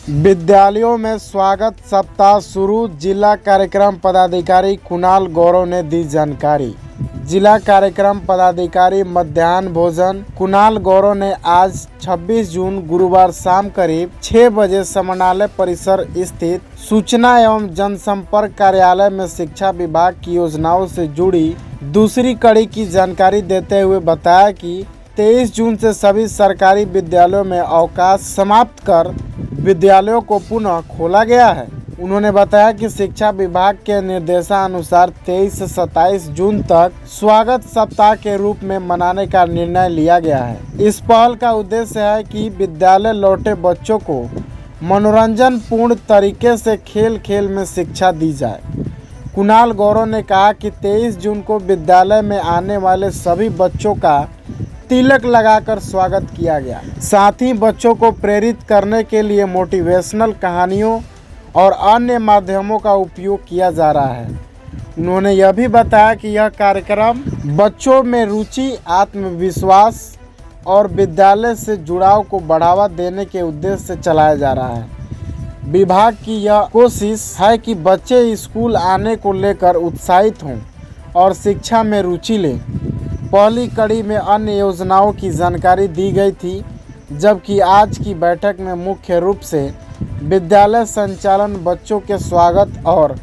विद्यालयों में स्वागत सप्ताह शुरू। जिला कार्यक्रम पदाधिकारी कुणाल गौरव ने दी जानकारी। जिला कार्यक्रम पदाधिकारी मध्याह्न भोजन कुणाल गौरव ने आज 26 जून गुरुवार शाम करीब 6 बजे समाहरणालय परिसर स्थित सूचना एवं जनसंपर्क कार्यालय में शिक्षा विभाग की योजनाओं से जुड़ी दूसरी कड़ी की जानकारी देते हुए बताया कि 23 जून से सभी सरकारी विद्यालयों में अवकाश समाप्त कर विद्यालयों को पुनः खोला गया है। उन्होंने बताया कि शिक्षा विभाग के निर्देशानुसार 23 से 27 जून तक स्वागत सप्ताह के रूप में मनाने का निर्णय लिया गया है। इस पहल का उद्देश्य है कि विद्यालय लौटे बच्चों को मनोरंजन पूर्ण तरीके से खेल खेल में शिक्षा दी जाए। कुणाल गौरव ने कहा कि 23 जून को विद्यालय में आने वाले सभी बच्चों का तिलक लगाकर स्वागत किया गया। साथ ही बच्चों को प्रेरित करने के लिए मोटिवेशनल कहानियों और अन्य माध्यमों का उपयोग किया जा रहा है। उन्होंने यह भी बताया कि यह कार्यक्रम बच्चों में रुचि, आत्मविश्वास और विद्यालय से जुड़ाव को बढ़ावा देने के उद्देश्य से चलाया जा रहा है। विभाग की यह कोशिश है कि बच्चे स्कूल आने को लेकर उत्साहित हों और शिक्षा में रुचि लें। पहली कड़ी में अन्य योजनाओं की जानकारी दी गई थी, जबकि आज की बैठक में मुख्य रूप से विद्यालय संचालन, बच्चों के स्वागत और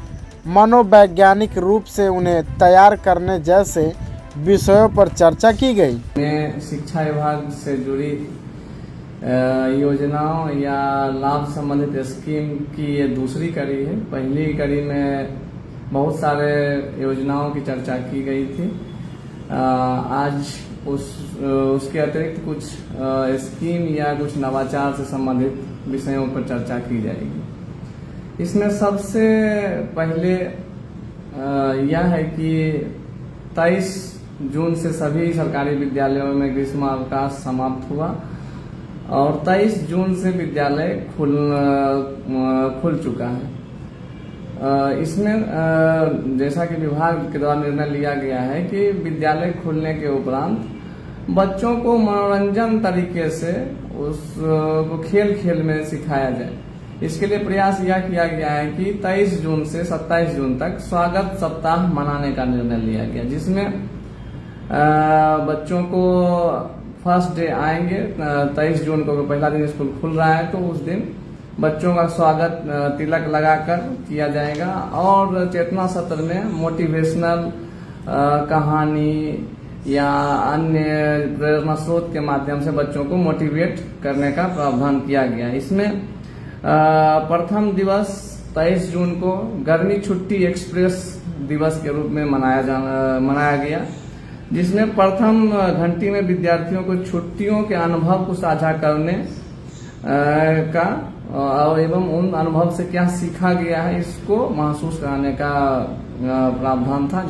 मनोवैज्ञानिक रूप से उन्हें तैयार करने जैसे विषयों पर चर्चा की गई। शिक्षा विभाग से जुड़ी योजनाओं या लाभ संबंधित स्कीम की ये दूसरी कड़ी है। पहली कड़ी में बहुत सारे योजनाओं की चर्चा की गई थी। आज उसके अतिरिक्त कुछ स्कीम या कुछ नवाचार से संबंधित विषयों पर चर्चा की जाएगी। इसमें सबसे पहले यह है कि 23 जून से सभी सरकारी विद्यालयों में ग्रीष्मावकाश समाप्त हुआ और 23 जून से विद्यालय खुल चुका है। इसमें जैसा कि विभाग के द्वारा निर्णय लिया गया है कि विद्यालय खुलने के उपरांत बच्चों को मनोरंजन तरीके से उसको खेल खेल में सिखाया जाए। इसके लिए प्रयास यह किया गया है कि 23 जून से 27 जून तक स्वागत सप्ताह मनाने का निर्णय लिया गया, जिसमें बच्चों को फर्स्ट डे आएंगे। 23 जून को पहला दिन स्कूल खुल रहा है तो उस दिन बच्चों का स्वागत तिलक लगाकर किया जाएगा और चेतना सत्र में मोटिवेशनल कहानी या अन्य प्रेरणा स्रोत के माध्यम से बच्चों को मोटिवेट करने का प्रावधान किया गया है। इसमें प्रथम दिवस 23 जून को गर्मी छुट्टी एक्सप्रेस दिवस के रूप में मनाया गया, जिसमें प्रथम घंटी में विद्यार्थियों को छुट्टियों के अनुभव को साझा करने का और एवं उन अनुभव से क्या सीखा गया है इसको महसूस कराने का प्रावधान था,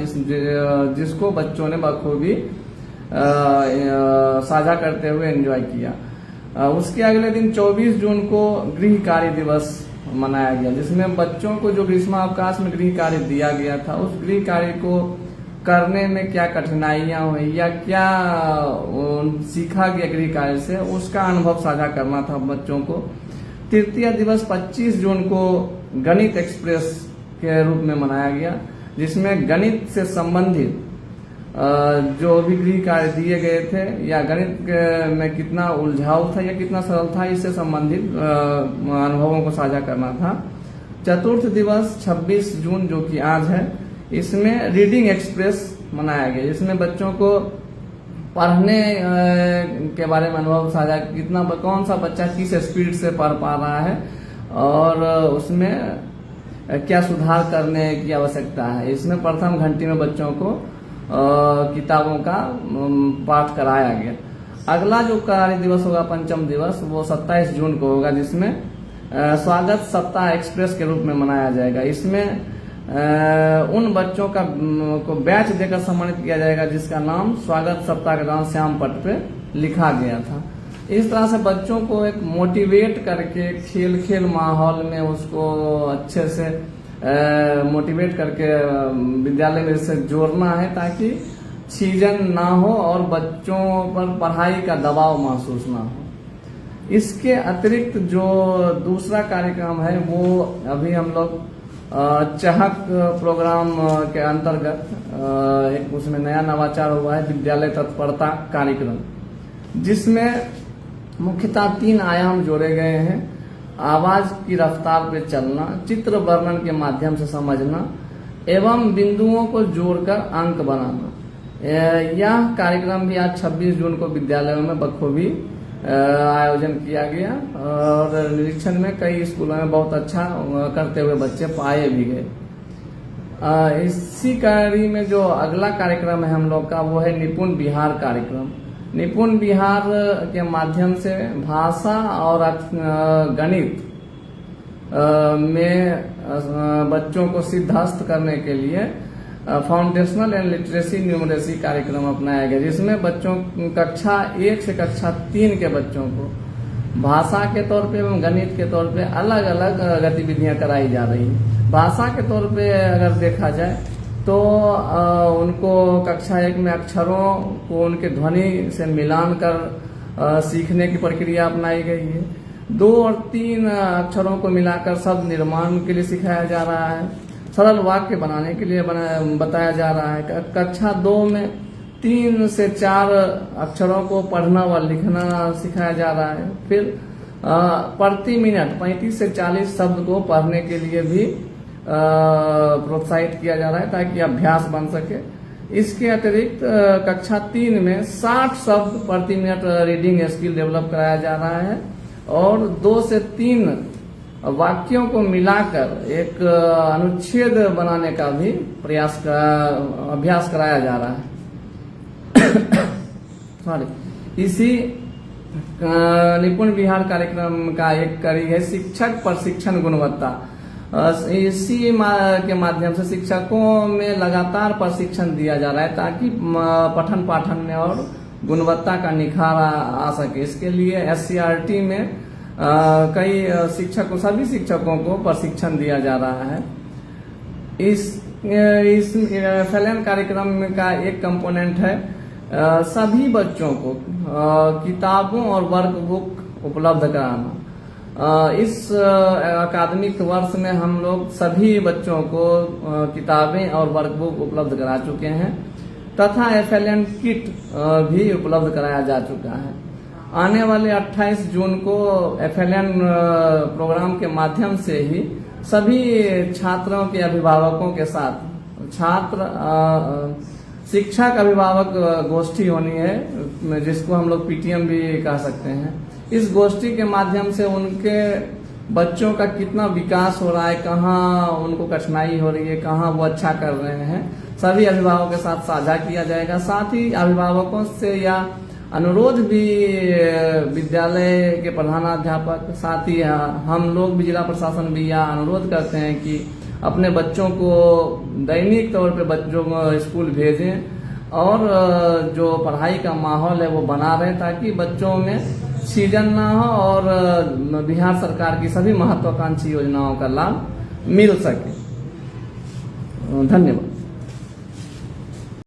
जिसको बच्चों ने बखूबी साझा करते हुए एंजॉय किया। उसके अगले दिन 24 जून को गृह कार्य दिवस मनाया गया, जिसमें बच्चों को जो ग्रीष्मावकाश में गृह कार्य दिया गया था उस गृह कार्य को करने में क्या कठिनाइयां हुई या क्या सीखा गया गृह कार्य से, उसका अनुभव साझा करना था बच्चों को। तृतीय दिवस 25 जून को गणित एक्सप्रेस के रूप में मनाया गया, जिसमें गणित से संबंधित जो भी गृह कार्य दिए गए थे या गणित में कितना उलझाव था या कितना सरल था, इससे संबंधित अनुभवों को साझा करना था। चतुर्थ दिवस 26 जून जो कि आज है, इसमें रीडिंग एक्सप्रेस मनाया गया, जिसमें बच्चों को पढ़ने के बारे में अनुभव साझा, कौन सा बच्चा किस स्पीड से पढ़ पा रहा है और उसमें क्या सुधार करने की आवश्यकता है। इसमें प्रथम घंटी में बच्चों को किताबों का पाठ कराया गया। अगला जो कार्य दिवस होगा पंचम दिवस, वो 27 जून को होगा, जिसमें स्वागत सप्ताह एक्सप्रेस के रूप में मनाया जाएगा। इसमें उन बच्चों को बैच देकर सम्मानित किया जाएगा जिसका नाम स्वागत सप्ताह के दौरान श्याम पट पे लिखा गया था। इस तरह से बच्चों को एक मोटिवेट करके खेल खेल माहौल में उसको अच्छे से मोटिवेट करके विद्यालय में इससे जोड़ना है, ताकि छीजन ना हो और बच्चों पर पढ़ाई का दबाव महसूस ना हो। इसके अतिरिक्त जो दूसरा कार्यक्रम है वो अभी हम लोग चहक प्रोग्राम के अंतर्गत एक उसमें नया नवाचार हुआ है, विद्यालय तत्परता कार्यक्रम, जिसमें मुख्यतः 3 आयाम जोड़े गए हैं। आवाज की रफ्तार पे चलना, चित्र वर्णन के माध्यम से समझना एवं बिंदुओं को जोड़कर अंक बनाना। यह कार्यक्रम भी आज 26 जून को विद्यालयों में बखूबी आयोजन किया गया और निरीक्षण में कई स्कूलों में बहुत अच्छा करते हुए बच्चे पाए भी गए। इसी कड़ी में जो अगला कार्यक्रम है हम लोग का वो है निपुण बिहार कार्यक्रम। निपुण बिहार के माध्यम से भाषा और गणित में बच्चों को सिद्धहस्त करने के लिए फाउंडेशनल एंड लिटरेसी न्यूमरेसी कार्यक्रम अपनाया गया, जिसमें बच्चों कक्षा 1 से कक्षा 3 के बच्चों को भाषा के तौर पे एवं गणित के तौर पे अलग अलग गतिविधियां कराई जा रही हैं। भाषा के तौर पे अगर देखा जाए तो उनको कक्षा 1 में अक्षरों को उनके ध्वनि से मिलान कर सीखने की प्रक्रिया अपनाई गई है। 2 और 3 अक्षरों को मिलाकर शब्द निर्माण के लिए सिखाया जा रहा है। सरल वाक्य बनाने के लिए बताया जा रहा है। कक्षा 2 में 3 से 4 अक्षरों को पढ़ना व लिखना सिखाया जा रहा है। फिर प्रति मिनट 35 से 40 शब्द को पढ़ने के लिए भी प्रोत्साहित किया जा रहा है ताकि अभ्यास बन सके। इसके अतिरिक्त कक्षा 3 में 60 शब्द प्रति मिनट रीडिंग स्किल डेवलप कराया जा रहा है और 2 से 3 वाक्यों को मिलाकर एक अनुच्छेद बनाने का भी अभ्यास कराया जा रहा है। इसी निपुण बिहार कार्यक्रम का एक कड़ी है शिक्षक प्रशिक्षण गुणवत्ता। इसी के माध्यम से शिक्षकों में लगातार प्रशिक्षण दिया जा रहा है ताकि पठन पाठन में और गुणवत्ता का निखार आ सके। इसके लिए SCRT में कई सभी शिक्षकों को प्रशिक्षण दिया जा रहा है। इस FLN कार्यक्रम का एक कंपोनेंट है सभी बच्चों को किताबों और वर्कबुक उपलब्ध कराना। इस अकादमिक वर्ष में हम लोग सभी बच्चों को किताबें और वर्कबुक उपलब्ध करा चुके हैं तथा FLN किट भी उपलब्ध कराया जा चुका है। आने वाले 28 जून को FLN प्रोग्राम के माध्यम से ही सभी छात्रों के अभिभावकों के साथ शिक्षक अभिभावक गोष्ठी होनी है, जिसको हम लोग PTM भी कह सकते हैं। इस गोष्ठी के माध्यम से उनके बच्चों का कितना विकास हो रहा है, कहाँ उनको कठिनाई हो रही है, कहाँ वो अच्छा कर रहे हैं, सभी अभिभावकों के साथ साझा किया जाएगा। साथ ही अभिभावकों से या अनुरोध भी विद्यालय के प्रधानाध्यापक साथ ही हम लोग भी जिला प्रशासन भी यह अनुरोध करते हैं कि अपने बच्चों को दैनिक तौर पे बच्चों को स्कूल भेजें और जो पढ़ाई का माहौल है वो बना रहे ताकि बच्चों में सीजन ना हो और बिहार सरकार की सभी महत्वाकांक्षी योजनाओं का लाभ मिल सके। धन्यवाद।